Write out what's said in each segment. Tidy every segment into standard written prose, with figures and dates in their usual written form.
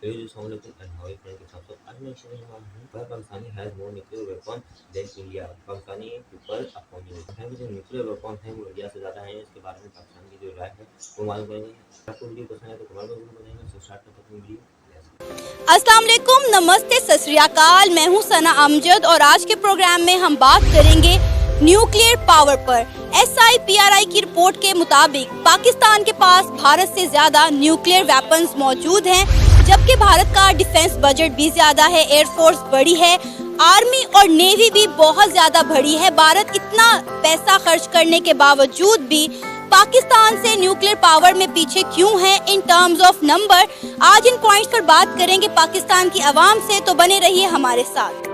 and how it can be also unnecessary why Pakistani has more nuclear weapons than India. Pakistani people upon you. Pakistan के जो nuclear weapon हैं वो India से ज़्यादा हैं। इसके बारे में पाकिस्तान की जो राय है वो मालूम करेंगे। आपको वीडियो पसंद है तो कमेंट में जरूर बताइएगा। सो स्टार्ट करते हैं अपनी वीडियो। अस्सलाम वालेकुम, नमस्ते, सत श्री अकाल। मैं हूं सना अमजद और आज के प्रोग्राम में हम बात करेंगे न्यूक्लियर पावर पर। SIPRI की रिपोर्ट के मुताबिक पाकिस्तान के पास भारत से ज्यादा न्यूक्लियर वेपन्स मौजूद हैं, जबकि भारत का डिफेंस बजट भी ज्यादा है, एयरफोर्स बड़ी है, आर्मी और नेवी भी बहुत ज्यादा बड़ी है। भारत इतना पैसा खर्च करने के बावजूद भी पाकिस्तान से न्यूक्लियर पावर में पीछे क्यों है इन टर्म्स ऑफ नंबर। आज इन पॉइंट्स पर बात करेंगे पाकिस्तान की आवाम से, तो बने रहिए हमारे साथ।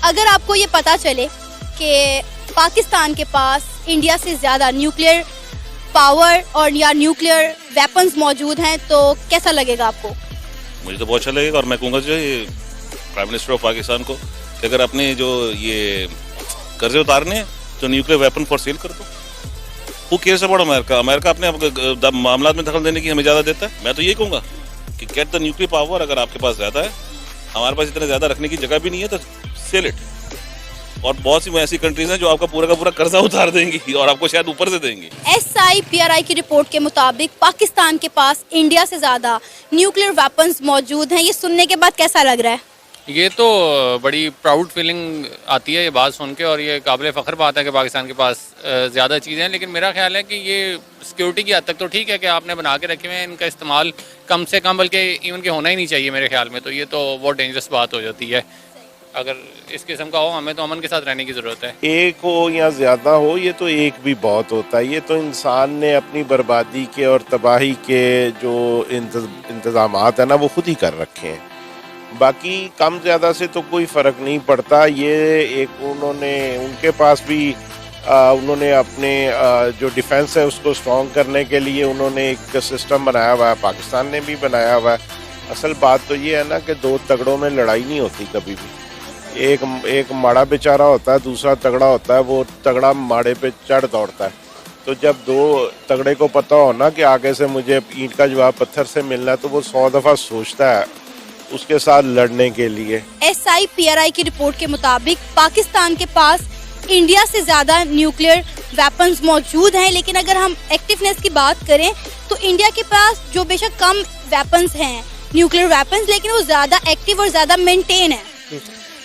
अगर आपको ये पता चले कि पाकिस्तान के पास इंडिया से ज़्यादा न्यूक्लियर पावर और या न्यूक्लियर वेपन्स मौजूद हैं तो कैसा लगेगा आपको? मुझे तो बहुत अच्छा लगेगा और मैं कहूँगा जो ये प्राइम मिनिस्टर ऑफ पाकिस्तान को कि अगर अपने जो ये कर्जे उतारने हैं तो न्यूक्लियर वेपन फॉर सेल कर दो। वो केस अबाउट अमेरिका, अमेरिका अपने मामला में दखल देने की हमें ज़्यादा देता है। मैं तो ये कहूँगा कि गेट द न्यूक्लियर पावर। अगर आपके पास ज़्यादा है, हमारे पास इतना ज़्यादा रखने की जगह भी नहीं है, तो सेल इट। और बहुत सी ऐसी कंट्रीज हैं जो आपका पूरा का पूरा कर्जा उतार देंगी और आपको शायद ऊपर से देंगी। SIPRI की रिपोर्ट के मुताबिक पाकिस्तान के पास इंडिया से ज़्यादा न्यूक्लियर वेपन्स मौजूद हैं। ये सुनने के बाद कैसा लग रहा है? ये तो बड़ी प्राउड फीलिंग आती है ये बात सुन के, और ये काबिल फ़ख्र बात है कि पाकिस्तान के पास ज़्यादा चीज़ें हैं। लेकिन मेरा ख्याल है कि ये सिक्योरिटी की हद तक तो ठीक है कि आपने बना के रखे हुए हैं, इनका इस्तेमाल कम से कम बल्कि इवन के होना ही नहीं चाहिए मेरे ख्याल में। तो ये तो बहुत डेंजरस बात हो जाती है। अगर इस किस्म का हो, हमें तो अमन के साथ रहने की ज़रूरत है। एक हो या ज़्यादा हो, ये तो एक भी बहुत होता है। ये तो इंसान ने अपनी बर्बादी के और तबाही के जो इंतज़ामात है ना, वो खुद ही कर रखे हैं। बाकी कम ज़्यादा से तो कोई फ़र्क नहीं पड़ता। ये एक उनके पास भी उन्होंने अपने जो डिफेंस है उसको स्ट्रॉन्ग करने के लिए उन्होंने एक सिस्टम बनाया हुआ है, पाकिस्तान ने भी बनाया हुआ है। असल बात तो ये है ना कि दो तगड़ों में लड़ाई नहीं होती कभी भी। एक माड़ा बेचारा होता है, दूसरा तगड़ा होता है। वो तगड़ा माड़े पे चढ़ दौड़ता है। तो जब दो तगड़े को पता हो ना कि आगे से मुझे ईंट का जवाब पत्थर से मिलना है, तो वो 100 दफ़ा सोचता है उसके साथ लड़ने के लिए। SIPRI की रिपोर्ट के मुताबिक पाकिस्तान के पास इंडिया से ज्यादा न्यूक्लियर वेपन्स मौजूद हैं, लेकिन अगर हम एक्टिवनेस की बात करें तो इंडिया के पास जो बेशक कम वेपन्स हैं न्यूक्लियर वेपन्स, लेकिन वो ज्यादा एक्टिव और ज्यादा मेंटेन है।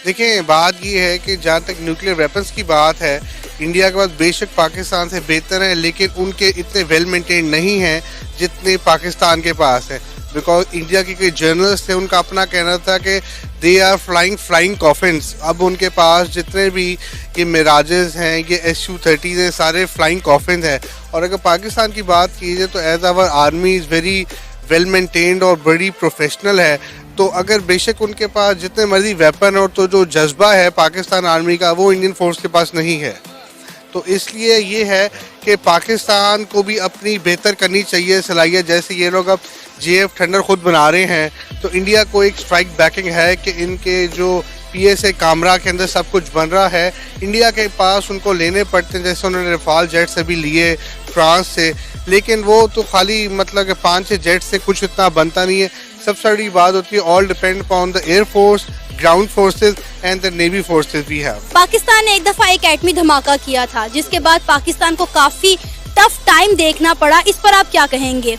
देखिए, बात ये है कि जहाँ तक न्यूक्लियर वेपन्स की बात है, इंडिया के पास बेशक पाकिस्तान से बेहतर है, लेकिन उनके इतने वेल मेंटेन नहीं हैं जितने पाकिस्तान के पास है। बिकॉज इंडिया के कई जर्नलिस्ट थे, उनका अपना कहना था कि दे आर फ्लाइंग कॉफिन्स। अब उनके पास जितने भी ये मिराजेस हैं, ये SU-30 हैं, सारे फ्लाइंग कॉफिन्स हैं। और अगर पाकिस्तान की बात की जाए तो as our army is very well maintained और बड़ी प्रोफेशनल है। तो अगर बेशक उनके पास जितने मर्जी वेपन और तो जो जज्बा है पाकिस्तान आर्मी का, वो इंडियन फोर्स के पास नहीं है। तो इसलिए ये है कि पाकिस्तान को भी अपनी बेहतर करनी चाहिए सलाहियत। जैसे ये लोग अब JF थंडर खुद बना रहे हैं, तो इंडिया को एक स्ट्राइक बैकिंग है कि इनके जो PSA कामरा के अंदर सब कुछ बन रहा है। इंडिया के पास उनको लेने पड़ते हैं, जैसे उन्होंने रफाल जेट्स अभी लिए फ्रांस से, लेकिन वो तो खाली मतलब कि 5-6 जेट से कुछ इतना बनता नहीं है। सबसे बड़ी बात होती है all depend upon the air force, ground forces and the navy forces we have. Pakistan ने एक दफा एक एटमी धमाका किया था, जिसके बाद पाकिस्तान को काफी टफ टाइम देखना पड़ा। इस पर आप क्या कहेंगे?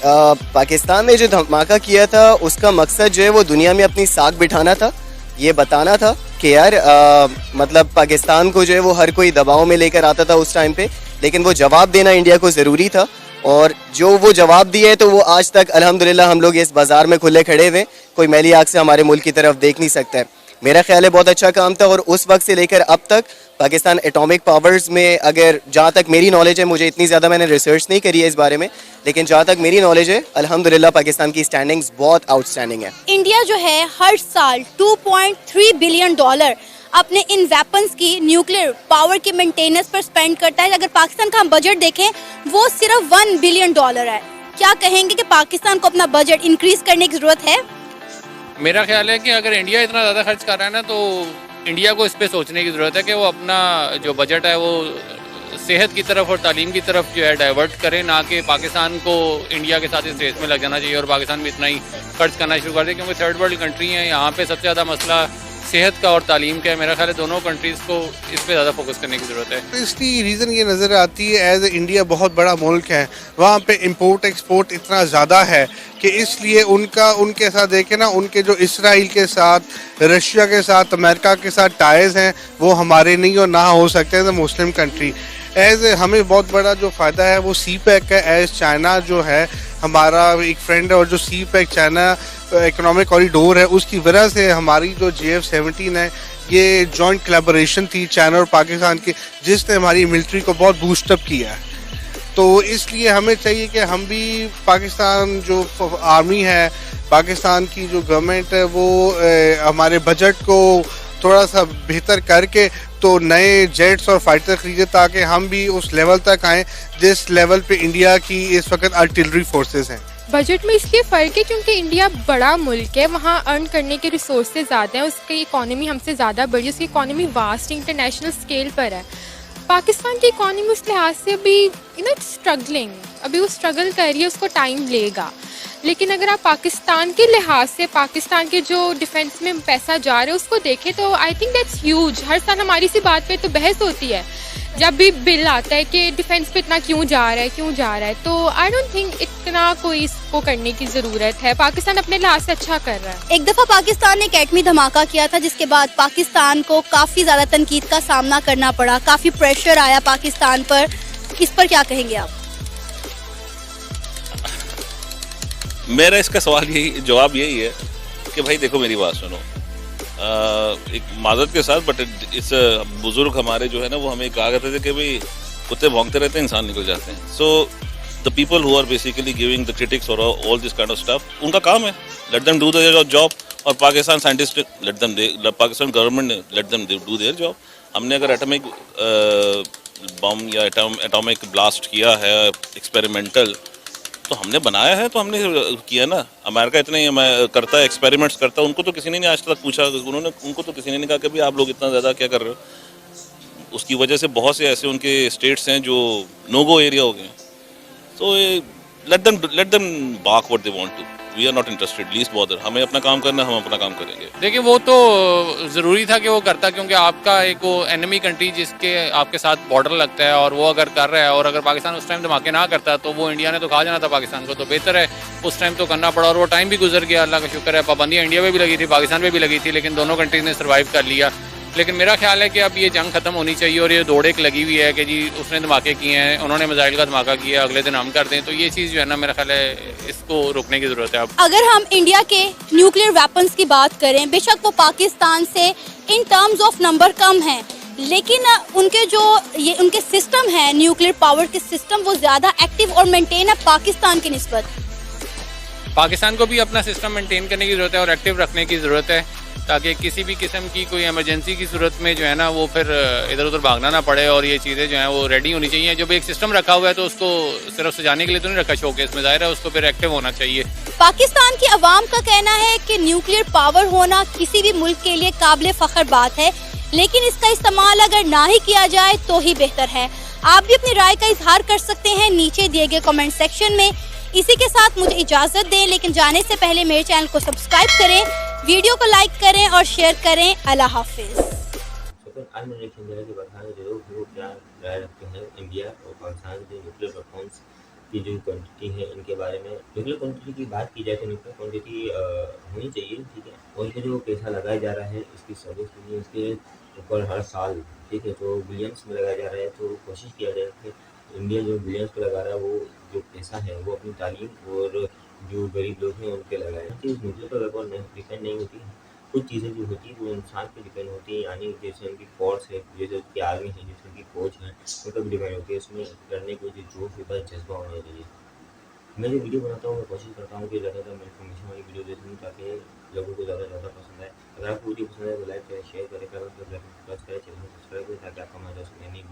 पाकिस्तान ने जो धमाका किया था उसका मकसद जो है वो दुनिया में अपनी साख बिठाना था। ये बताना था कि यार मतलब पाकिस्तान को जो है वो हर कोई दबाव में लेकर आता था उस टाइम पे, लेकिन वो जवाब देना इंडिया को ज़रूरी था। और जो वो जवाब दिए तो वो आज तक अल्हम्दुलिल्लाह हम लोग इस बाज़ार में खुले खड़े हुए, कोई मैली आग से हमारे मुल्क की तरफ देख नहीं सकता है। मेरा ख्याल है बहुत अच्छा काम था। और उस वक्त से लेकर अब तक पाकिस्तान एटॉमिक पावर्स में, अगर जहाँ तक मेरी नॉलेज है, मुझे इतनी ज़्यादा मैंने रिसर्च नहीं करी है इस बारे में, लेकिन जहाँ तक मेरी नॉलेज है अल्हम्दुलिल्लाह पाकिस्तान की स्टैंडिंग्स बहुत आउटस्टैंडिंग है। इंडिया जो है हर साल $2.3 बिलियन अपने इन वेपन्स की न्यूक्लियर पावर की मेंटेनेंस पर स्पेंड करता है। अगर पाकिस्तान का हम बजट देखें वो सिर्फ $1 बिलियन है। क्या कहेंगे कि पाकिस्तान को अपना बजट इंक्रीज करने की जरूरत है? मेरा ख्याल है कि अगर इंडिया इतना ज़्यादा खर्च कर रहा है ना, तो इंडिया को इस पे सोचने की ज़रूरत है कि वो अपना जो बजट है वो सेहत की तरफ और तालीम की तरफ जो है डाइवर्ट करे, ना कि पाकिस्तान को इंडिया के साथ इस रेस में लग जाना चाहिए और पाकिस्तान भी इतना ही खर्च करना शुरू कर दे, क्योंकि थर्ड वर्ल्ड कंट्री है, यहाँ पे सबसे ज़्यादा मसला सेहत का और तालीम का है। मेरा ख्याल है दोनों कंट्रीज़ को इस पे ज़्यादा फोकस करने की ज़रूरत है। तो इसकी रीज़न ये नज़र आती है एज इंडिया बहुत बड़ा मुल्क है, वहाँ पे इंपोर्ट एक्सपोर्ट इतना ज़्यादा है कि इसलिए उनके साथ देखें ना, उनके जो इसराइल के साथ, रशिया के साथ, अमेरिका के साथ टाइज हैं वो हमारे नहीं और ना हो सकते हैं मुस्लिम कंट्री। एज हमें बहुत बड़ा जो फ़ायदा है वो सी पैक का, एज चाइना जो है हमारा एक फ्रेंड है और जो सी पैक चाइना इकोनॉमिक कॉरिडोर है उसकी वजह से हमारी जो JF-17 है ये जॉइंट कोलैबोरेशन थी चाइना और पाकिस्तान की, जिसने हमारी मिलिट्री को बहुत बूस्टअप किया है। तो इसलिए हमें चाहिए कि हम भी पाकिस्तान जो आर्मी है, पाकिस्तान की जो गवर्नमेंट है वो हमारे बजट को थोड़ा सा बेहतर करके तो नए जेट्स और फाइटर खरीदे ताकि हम भी उस लेवल तक आएँ जिस लेवल पे इंडिया की इस वक्त आर्टिलरी फोर्सेस हैं। बजट में इसलिए फ़र्क है क्योंकि इंडिया बड़ा मुल्क है, वहाँ अर्न करने के रिसोर्सेज ज़्यादा हैं, उसकी इकॉनमी हमसे ज़्यादा बड़ी है, उसकी इकॉनमी वास्ट इंटरनेशनल स्केल पर है। पाकिस्तान की इकॉनमी उस लिहाज से अभी स्ट्रगलिंग, अभी वो स्ट्रगल कर रही है, उसको टाइम लेगा। लेकिन अगर आप पाकिस्तान के लिहाज से पाकिस्तान के जो डिफेंस में पैसा जा रहा है उसको देखें तो आई थिंक दैट्स ह्यूज। हर साल हमारी इसी बात पे तो बहस होती है जब भी बिल आता है कि डिफेंस पे इतना क्यों जा रहा है, तो आई डोंट थिंक इतना कोई इसको करने की ज़रूरत है। पाकिस्तान अपने लिहाज से अच्छा कर रहा है। एक दफ़ा पाकिस्तान ने एक एटमी धमाका किया था जिसके बाद पाकिस्तान को काफ़ी ज़्यादा तनकीद का सामना करना पड़ा, काफ़ी प्रेशर आया पाकिस्तान पर। इस पर क्या कहेंगे आप? मेरा इसका जवाब यही है कि भाई देखो मेरी बात सुनो, एक माजरत के साथ, बट इस बुजुर्ग हमारे जो है ना वो हमें कहा करते थे कि भाई कुत्ते भौंकते रहते हैं इंसान निकल जाते हैं। So the people who are basically giving the critics और all this kind of stuff, उनका काम है, let them do their job. और Pakistan scientist Pakistan government let them do their job. हमने अगर एटॉमिक बम या एटॉमिक ब्लास्ट किया है एक्सपेरिमेंटल, तो हमने बनाया है, तो हमने किया ना। अमेरिका इतने करता है, एक्सपेरिमेंट्स करता है, उनको तो किसी ने नहीं आज तक पूछा, उनको तो किसी ने नहीं कहा कि भाई आप लोग इतना ज़्यादा क्या कर रहे हो। उसकी वजह से बहुत से ऐसे उनके स्टेट्स हैं जो नो गो एरिया हो गए। तो let them bark what they want to, we are not interested, least bother. हमें अपना काम करना है, हम अपना काम करेंगे। देखिए वो तो ज़रूरी था कि वो करता, क्योंकि आपका एक वो एनिमी कंट्री जिसके आपके साथ बॉर्डर लगता है और वो अगर कर रहा है, और अगर पाकिस्तान उस टाइम धमाके ना करता तो वो इंडिया ने तो खा जाना था पाकिस्तान को। तो बेहतर है उस टाइम तो करना पड़ा, और वो टाइम भी गुजर गया, अल्लाह का शुक्र है। पाबंदियाँ इंडिया में भी लगी थी, पाकिस्तान में भी लगी थी, लेकिन दोनों कंट्रीज ने सर्वाइव कर लिया। लेकिन मेरा ख्याल है कि अब ये जंग खत्म होनी चाहिए, और ये दौड़ एक लगी हुई है कि जी उसने धमाके किए हैं, उन्होंने मिसाइल का धमाका किया, अगले दिन हम कर दें, तो ये चीज़ जो है ना मेरा ख्याल है इसको रोकने की ज़रूरत है। अब अगर हम इंडिया के न्यूक्लियर वेपन्स की बात करें, बेशक वो पाकिस्तान से इन टर्म्स ऑफ नंबर कम हैं, लेकिन उनके सिस्टम है, न्यूक्लियर पावर के सिस्टम, वो ज़्यादा एक्टिव और मेंटेन है पाकिस्तान की निस्बत। पाकिस्तान को भी अपना सिस्टम मेंटेन करने की ज़रूरत है और एक्टिव रखने की ज़रूरत है, ताकि किसी भी किस्म की कोई इमरजेंसी की सूरत में जो है ना वो फिर इधर उधर भागना ना पड़े, और ये चीज़ें जो हैं वो रेडी होनी चाहिए। जब एक सिस्टम रखा हुआ है तो उसको सिर्फ सजाने के लिए तो नहीं रखा शोकेस में, ज़ाहिर है उसको फिर एक्टिव होना चाहिए। पाकिस्तान की आवाम का कहना है कि न्यूक्लियर पावर होना किसी भी मुल्क के लिए काबिल फ़ख्र बात है, लेकिन इसका इस्तेमाल अगर ना ही किया जाए तो ही बेहतर है। आप भी अपनी राय का इजहार कर सकते हैं नीचे दिए गए कमेंट सेक्शन में। इसी के साथ मुझे इजाज़त दें, लेकिन जाने से पहले मेरे चैनल को सब्सक्राइब करें, वीडियो को लाइक करें और शेयर करें। अल्लाह हाफिज़। आज मैंने जो बताया वो क्या राय रखते हैं इंडिया और पाकिस्तान के न्यूक्लियर वेपन्स की जो क्वांटिटी है इनके बारे में। न्यूक्लियर क्वांटिटी की बात की जाए तो न्यूक्लियर क्वांटिटी होनी चाहिए, ठीक है, और इनका जो पैसा लगाया जा रहा है इसकी सर्विस के लिए, इसके ऊपर हर साल, ठीक है, तो बिलियंस में लगाया जा रहा है। तो कोशिश किया जाए कि इंडिया जो बिलियंस पे लगा रहा है वो जो पैसा है वो अपनी तालीम और जो गरीब लोग हैं उन पे लगाए। चीज़ न्यूक्लियर पर वेपन डिपेंड नहीं होती, कुछ चीज़ें जो होती हैं वो इंसान पे डिपेंड होती हैं, यानी जैसे उनकी फोर्स है, जैसे उनकी आर्मी है, जैसे उनकी फौज है, उन पर भी डिपेंड होती है। उसमें लड़ने को जो जोश होता है, जज्बा होना चाहिए। मैं जो वीडियो बनाता हूँ मैं कोशिश करता हूँ कि ज़्यादातर मैं इन्फॉर्मेशन वाली वीडियो दे दूँ ताकि लोगों को ज़्यादा से ज़्यादा पसंद आए। अगर आपको वीडियो पसंद आए तो लाइक करें, शेयर करें, प्लस करें, चैनल को सब्सक्राइब करें ताकि आपको हमारे नई